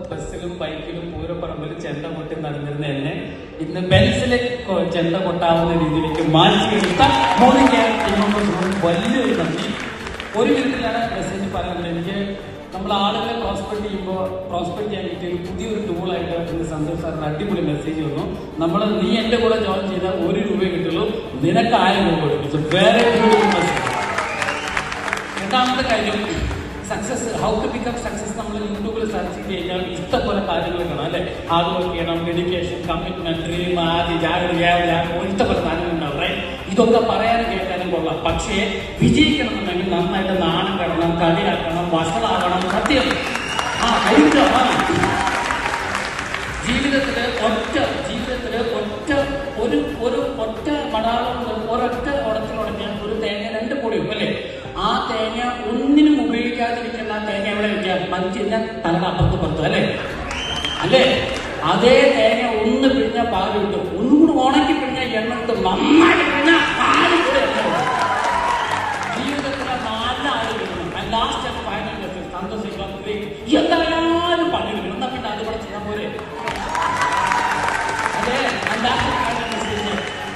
ബസ്സിലും ബൈക്കിലും പൂരപ്പറമ്പിലും ചെണ്ട കൊട്ടി നടന്നിരുന്ന എന്നെ ഇന്ന് ബെൻസിലെ ചെണ്ട കൊട്ടാവുന്ന രീതിയിലേക്ക് മാറ്റിയെടുത്ത മോദിക്ക് വലിയൊരു നന്ദി. ഒരു വിധത്തിലാണ് മെസ്സേജ് പറയുന്നത്. എനിക്ക് നമ്മൾ ആളുകളെ പ്രോസ്പെക്ട് ചെയ്യുമ്പോൾ പ്രോസ്പെക്ട് ചെയ്യാൻ കിട്ടിയ ഒരു പുതിയൊരു ടൂളായിട്ട് ഇന്ന് സന്തോഷ് സാറിന് അടിപൊളി മെസ്സേജ് വന്നു. നീ എൻ്റെ കൂടെ ജോയിൻ ചെയ്താൽ 1 രൂപ കിട്ടുള്ളൂ, നിനക്ക് 1000 രൂപ കൊടുക്കും. വേറെ മെസ്സേജ്. രണ്ടാമത്തെ കാര്യം, success, how to become success നമ്മൾ യൂട്യൂബിൽ സെർച്ച് ചെയ്ത് കഴിഞ്ഞാൽ ഇഷ്ടംപോലെ കാര്യങ്ങൾ കാണാം അല്ലെ. ഹാർഡ് വർക്ക് ചെയ്യണം, ഡെഡിക്കേഷൻ, കമ്മിറ്റ്മെന്റ്, ഡ്രീം, ഇഷ്ടംപോലെ കാര്യങ്ങൾ ഉണ്ടാവും. റൈറ്റ്? ഇതൊക്കെ പറയാനും കേൾക്കാനും കൊള്ളാം. പക്ഷേ വിജയിക്കണമെന്നുണ്ടെങ്കിൽ നന്നായിട്ട് നാണം കടണം, കളിയാക്കണം, വഷളാകണം. സത്യം. ജീവിതത്തില് ഒറ്റ മടാളം, ഒരൊറ്റ ഉടച്ചിലുടങ്ങിയ ഒരു തേങ്ങ 2 പൊടിയും അല്ലേ. ആ തേങ്ങ ഒന്നിനും ഉപയോഗിക്കാതിരിക്കുന്ന ആ തേങ്ങ എവിടെ വെക്കാം? മഞ്ചി കഴിഞ്ഞാൽ തലയുടെ അപ്പുറത്ത് അല്ലേ. അതേ തേങ്ങ ഒന്ന് പിഴിഞ്ഞ പാല് കിട്ടും, ഒന്നുകൂടി ഉണക്കി പിഴിഞ്ഞ എണ്ണ കിട്ടും, നന്നായി പിഴിഞ്ഞ പാല് കൂടെ ജീവിതത്തിലെ 4 ആൾ കിട്ടണം. ലാസ്റ്റ് ഫൈനൽ സന്തോഷിക്കാൻ എന്തായാലും പണിയെടുക്കണം. എന്നാ പിന്നെ അതുകൂടെ ചെയ്യാൻ പോലെ. അതെ,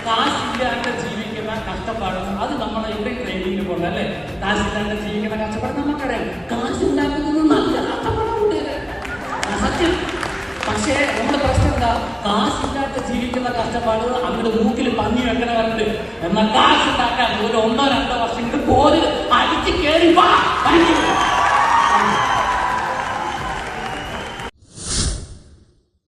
കാശില്ലാണ്ട് ജീവിക്കുന്ന കഷ്ടപ്പാട് അത് നമ്മൾ എവിടെ ട്രെയിനിങ്ങിന് പോകണം അല്ലെ. കാശില്ലാണ്ട് ജീവിക്കുന്ന കഷ്ടപ്പാട് നമുക്കറിയാം. കാശുണ്ടാക്കുന്നത് നല്ല കഷ്ടപ്പാടുണ്ട്, സത്യം. പക്ഷേ നമ്മുടെ പ്രശ്നം എന്താ? കാശില്ലാണ്ട് ജീവിക്കുന്ന കഷ്ടപ്പാട് അങ്ങോട്ട് മൂക്കിൽ പന്നി വെക്കണവരുണ്ട്. എന്നാൽ കാശുണ്ടാക്കാൻ ഒരു 1-2 വർഷം പോലും അടിച്ചു കയറി